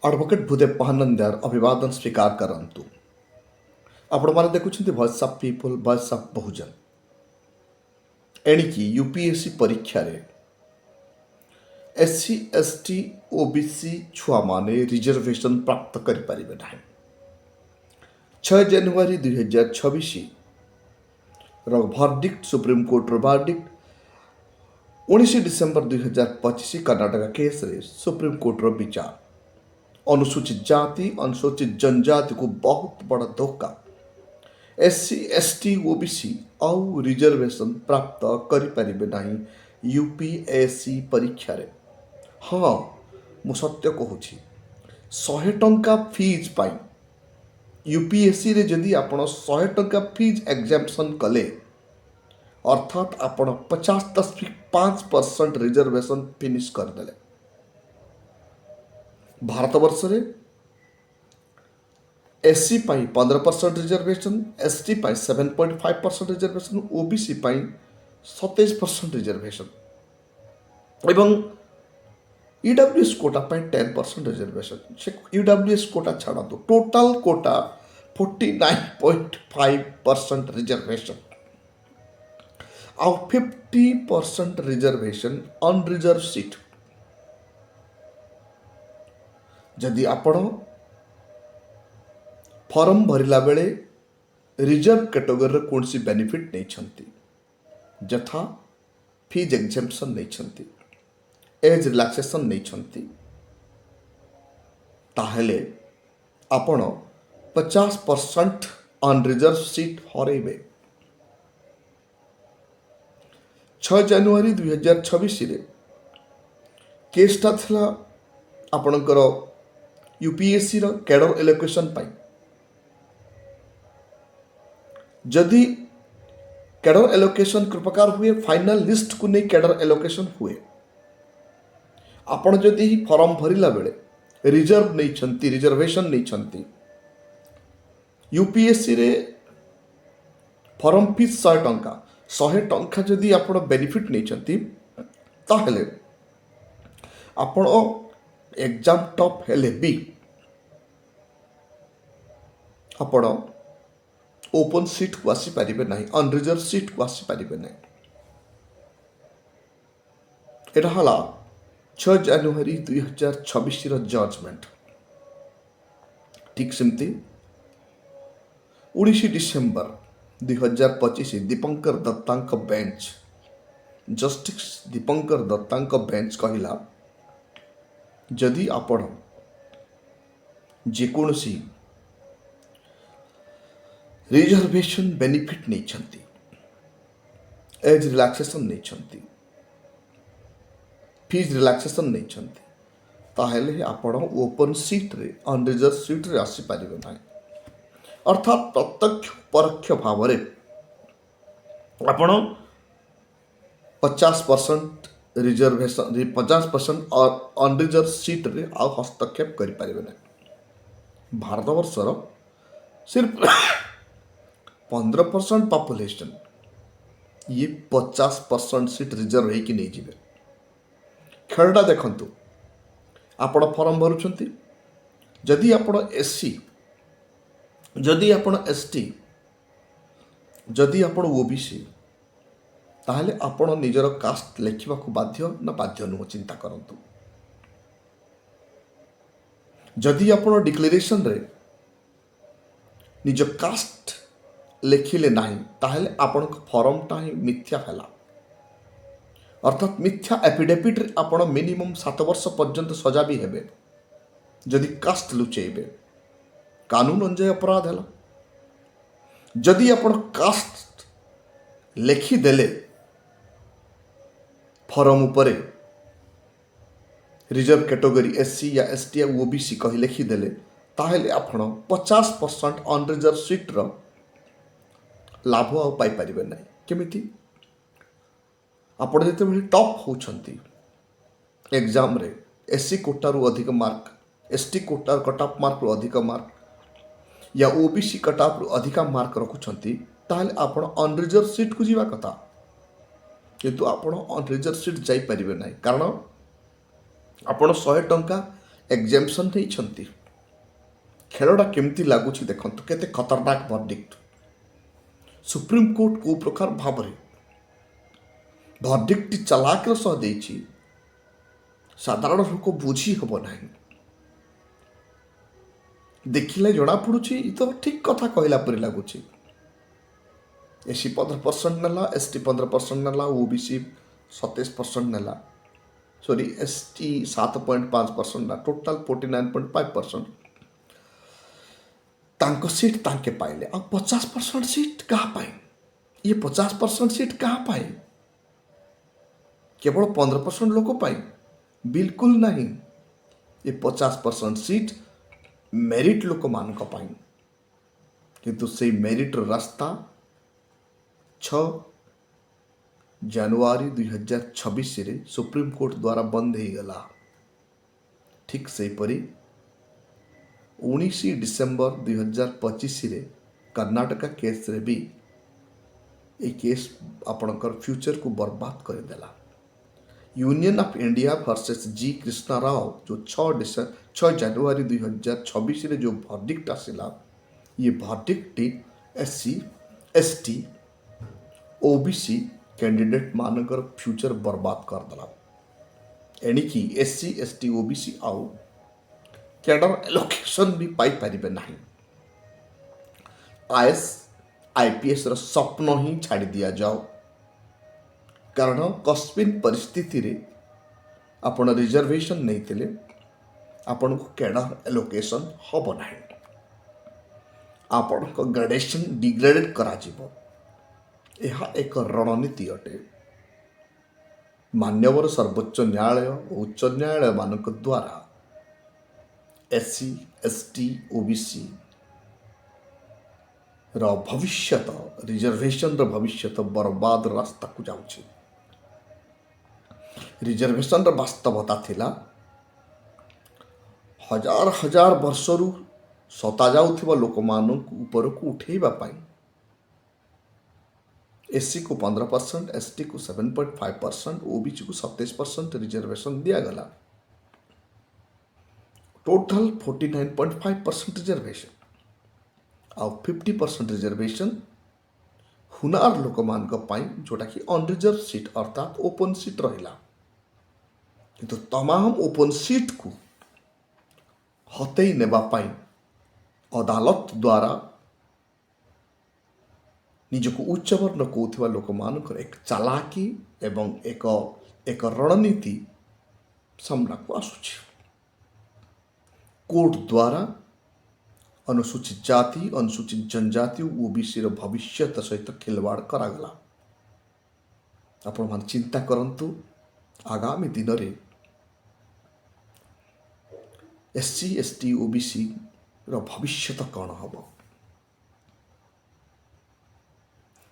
Advocate Bhudev महानंदार अभिवादन स्वीकार करंतु। आपण माने देखुछन्ति voice of people, voice of Bahujan. एणिकी यूपीएससी परीक्षा रे एससी एसटी ओबीसी छुआ माने रिजर्वेशन प्राप्त करि परिबे नाही। 6 जनवरी 2026 रो वर्डिक्ट, सुप्रीम कोर्ट रो वर्डिक्ट, 19 डिसेम्बर 2025 कर्नाटक केस रे सुप्रीम कोर्ट रो विचार। अनुसूचित जाति, अनुसूचित जनजाति को बहुत बड़ा धोखा एससी एसटी ओबीसी आउ रिजर्वेशन प्राप्त करि परिबे नाही यूपीएससी परीक्षा रे। हाँ, मु सत्य कहूछि, 100 टंका फीज पाई यूपीएससी रे जदि आपण 100 टंका फीज एग्जामिशन कले, अर्थात आपण 50.5% रिजर्वेशन फिनिश करदेले। भारत वर्ष रे एससी पाई 15% रिजर्वेशन, एसटी पाई 7.5% रिजर्वेशन, ओबीसी पाई 27% रिजर्वेशन एवं ईडब्ल्यूएस कोटा पाई 10% रिजर्वेशन। से ईडब्ल्यूएस कोटा छाड़ा तो टोटल कोटा 49.5% रिजर्वेशन आउ 50% रिजर्वेशन अनरिजर्व सीट। जदि आपण फॉर्म भरिला बेले रिजर्व कैटेगरी कौन सी बेनिफिट नहीं छंती, जथा फीज एग्जेम्पशन नहीं छंती, एज रिलैक्सेशन नहीं छंती, ताहेले आपण 50% अनरिजर्व सीट हरेबे। 6 जनवरी 2026 रे केसटा थला आपणकर यूपीएससी रो कैडर एलोकेशन पाई। जदि कैडर एलोकेशन प्रकार हुए, फाइनल लिस्ट को नहीं कैडर एलोकेशन हुए, आपण जदि फॉर्म भरिला बेले रिजर्व नहीं छंती, रिजर्वेशन नहीं छंती, यूपीएससी रे फॉर्म फीस 100 टंका, 100 टंका जदि आपण बेनिफिट नहीं छंती, ताहले आपण एग्जाम टॉप हेले भी आपण ओपन सीट को आसी पारिबे नहीं, अनरिजर्व सीट को आसी पारिबे नहीं। एटा हला 6 जनवरी 2026 रो जजमेंट। ठीक सेमती 19 डिसेम्बर 2025 दीपंकर दत्तांक बेंच, जस्टिस दीपंकर दत्तांक बेंच कहिला, जदि आपण जेकोसी रिजर्वेशन बेनिफिट नहीं छंती, एज रिलैक्सेशन नहीं छंती, फीज रिलैक्सेशन नहीं छंती, ताहेले आपण ओपन सीट रे, अनरिजर्व सीट रे आसी पारिबे नाही। अर्थात प्रत्यक्ष परोक्ष भाव रे आपण 50% रिजर्वेशन, 50% अनरिजर्व सीट रे आ हस्तक्षेप करि पारिबे नाही। भारत वर्षर सिर्फ 15% पॉपुलेशन, ये 50% सीट रिजर्व होइकि नहीं जिवे। खेलटा देखंतु, आपण फॉर्म भरुछंती, जदि आपण एससी, जदि आपण एसटी, जदि आपण ओबीसी, ताहले आपण निजर कास्ट लेखिबा को बाध्य ना बाध्य नुह, चिंता करंतु। जदि आपण डिक्लेरेशन रे निज कास्ट लेखिले नाही, ताहले आपण फॉर्मटा ही मिथ्या हैला। अर्थात मिथ्या एफिडेविट रे आपण मिनिमम 7 वर्ष पर्यंत सजा भी हेबे जदि कास्ट लुचेबे, कानून अनुसार अपराध हैला। जदि आपण कास्ट लेखि देले फॉर्म उपरे रिजर्व कैटेगरी एससी या एसटी या ओबीसी कहि लेखि देले, ताहले आपण 50% अनरिजर्व सीट रो लाभ आ पाई परिबे नहीं। केमिति आपण जेते टॉप होछंती एग्जाम रे, एससी कोटा रु अधिक mark, ST quota cut off mark रु अधिक मार्क या ओबीसी कट ऑफ रु अधिक मार्क रखुछंती, ताहले आपण अनरिजर्व सीट को जीवा कथा, किंतु आपण अनरिजर्व सीट जाई परिबे नहीं। कारण आपण 100 टंका ଏକ୍ଜାମ୍ପସନ୍ ନେଇଛନ୍ତି। ଖେଳଟା କେମିତି ଲାଗୁଛି ଦେଖନ୍ତୁ, କେତେ ଖତରନାକ ଭର୍ଡିକ୍ଟ। ସୁପ୍ରିମକୋର୍ଟ କେଉଁ ପ୍ରକାର ଭାବରେ ଭର୍ଡିକ୍ଟଟି ଚାଲାକର ସହ ଦେଇଛି, ସାଧାରଣ ଲୋକ ବୁଝି ହେବ ନାହିଁ। ଦେଖିଲେ ଜଣାପଡ଼ୁଛି ଏ ତ ଠିକ୍ କଥା କହିଲା ପରି ଲାଗୁଛି। ଏସି 15% ନେଲା, ଏସଟି 15% ନେଲା, ଓବିସି 27% ନେଲା, ସରି ଏସଟି 7.5% ନେଲା, ଟୋଟାଲ 49.5%। ତାଙ୍କ ସିଟ୍ ତାଙ୍କେ ପାଇଲେ, ଆଉ 50% ସିଟ୍ କାହା ପାଇଁ? ଇଏ 50% ସିଟ୍ କାହା ପାଇଁ? କେବଳ 15% ଲୋକ ପାଇଁ? ବିଲକୁଲ ନାହିଁ। ଏ 50% ସିଟ୍ ମେରିଟ୍ ଲୋକମାନଙ୍କ ପାଇଁ। କିନ୍ତୁ ସେଇ ମେରିଟ୍ର ରାସ୍ତା 6 ଜାନୁଆରୀ 2026 ସୁପ୍ରିମକୋର୍ଟ ଦ୍ୱାରା ବନ୍ଦ ହେଇଗଲା। ଠିକ୍ ସେହିପରି 19 ଡିସେମ୍ବର 2025 କର୍ଣ୍ଣାଟକା କେସ୍ରେ ବି ଏ କେସ୍ ଆପଣଙ୍କର ଫ୍ୟୁଚରକୁ ବର୍ବାଦ କରିଦେଲା। यूनियन ऑफ इंडिया वर्सेस जी कृष्णा राव जो 6 जनवरी 2026 जो भर्डिक्ट आसिला, ये verdict SC ST OBC candidate मानकर फ्यूचर बर्बाद करदेला। एणिकी एससी एसटी ओबीसी आउ कैडर एलोकेशन भी पाई परिबे नहीं। आईएएस आईपीएस रो स्वप्न ही छाड़ी दिया जाओ, कारण कस्मिन परिस्थिति रे आपण रिजर्वेशन नहीं थिले, आपण को कैडर एलोकेशन हब नहीं, आपण को ग्रेडेशन डिग्रेडेड करा जीवो। यह एक रणनीति अटे। मान्यवर सर्वोच्च न्यायालय और उच्च न्यायालय मानक द्वारा एससी एसटी ओबीसी रो भविष्यत, रिजर्वेशन रो भविष्यत बर्बाद रास्ता को जाउछि। रिजर्वेशन रो वास्तवता थिला हजार हजार वर्षरू सता जाउथिबा लोक मानक ऊपर को उठेबा पाई एससी को 15%, एसटी को 7.5%, ओबीसी को 27% रिजर्वेशन दिया गला। टोटल 49.5% रिजर्वेशन आ 50% रिजर्वेशन हुनार लोक मान जोटा कि अनरिजर्व सीट अर्थात ओपन सीट रहिला। किंतु तमाम ओपन सीट को हतई नेबा पाई अदालत द्वारा निजको उच्च वर्ण कहूथिबा लोक मानकर एक चालाकी एवं एक रणनीति सामना को आसुछि। कोर्ट द्वारा अनुसूचित जाति, अनुसूचित जनजाति, ओबीसी रो भविष्य सहित खिलवाड़ करागला। आपण मान चिंता करंतु आगामी दिन रे एससी एसटी ओबीसी रो भविष्य कौन हम?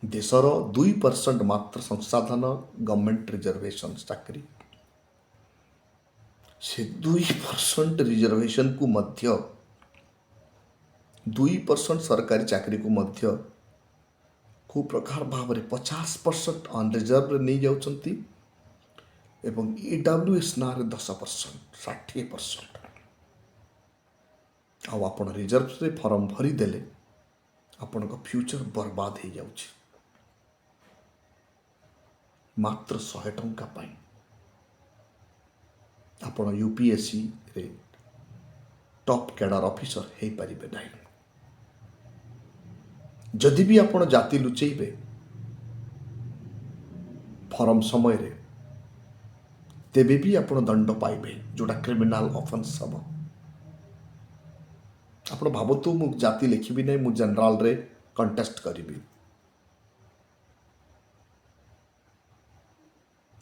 देशर 2% मात्र संसाधन गवर्नमेंट रिजर्वेशन चाकरी, से 2% रिजर्वेशन को मध्य 2% सरकारी चाकरी को मध्य को प्रकार भाव 50% अनरिजर्व नहीं जाउछंती एवं ईडब्ल्यूएस ना 10% 60%। आउ आपण रिजर्व रे फॉर्म भरी देले आपण को फ्यूचर बर्बाद हो जाउछि। मात्र 100 टंका पाई आपण यूपीएससी रे टॉप कैडर ऑफिसर हे परिबे नहीं। जदि भी आपण जाति लुचेबे फॉर्म समय रे, तेबे भी आपण दंड पाइबे, जोटा क्रिमिनल ऑफेंस हम। आपण भावतु मु जाति लिखिबी नहीं, मु जनरल रे कंटेस्ट करिबी।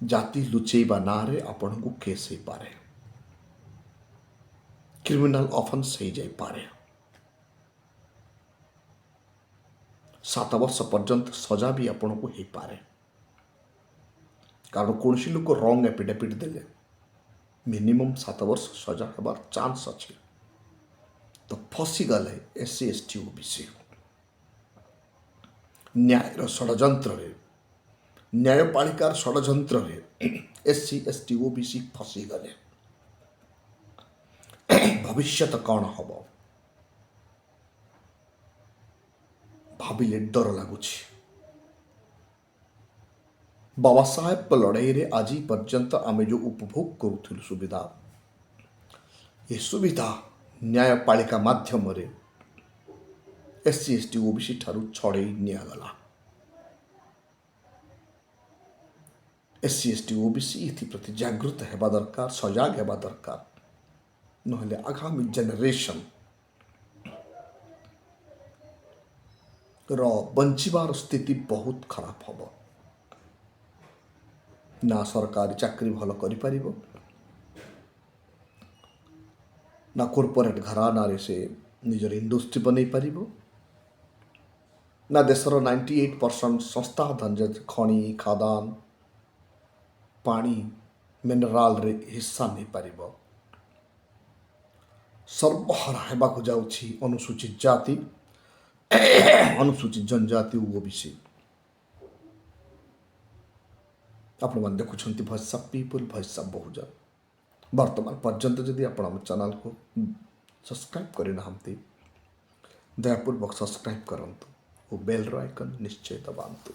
जाति लुचेबा ना रे आपण को केस हो पारे, क्रिमिनल ऑफेंस हो जाई पारे, 7 वर्ष पर्यंत सजा भी आपण को हो पारे। कारण कौन सी लोक रंग एफिडेविट देले मिनिमम 7 वर्ष सजा हबार चांस अच्छे। तो फसी गले एससी एसटी ओबीसी न्यायर षड्यंत्र रे, न्यायपालिकार षड्यंत्र रे एससी एसटी ओबीसी फसी गले। भविष्य कौन हम भाविले डर लगुच। बाबा साहेब लड़ाई रे आज पर्यंत आम जो उपभोग करूँ सुविधा, ये सुविधा न्यायपालिका माध्यम SC ST OBC ठारू छड़े निगला। SC ST OBC प्रति जागृत होगा दरकार, सजाग होगा दरकार, नहले आगामी जेनेरेशन बंचार स्थिति बहुत खराब हम। ना सरकारी चाकरी भल कर, ना कॉर्पोरेट घराना से निजर इंडस्ट्री बन पार, ना देशर 98% संस्थान जैसे खनि खादान पानी मिनराल रे हिस्सा नहीं पार। सर्वहारा होगा जाऊँगी अनुसूचित जाति, अनुसूचित जनजाति OBC। आपण मैंने देखुं voice of people, voice of Bahujan. वर्तमान पर्यंत जदि आप चैनल को सब्सक्राइब करना दयापूर्वक सब्सक्राइब करंतु और बेल आइकन निश्चय दबातु।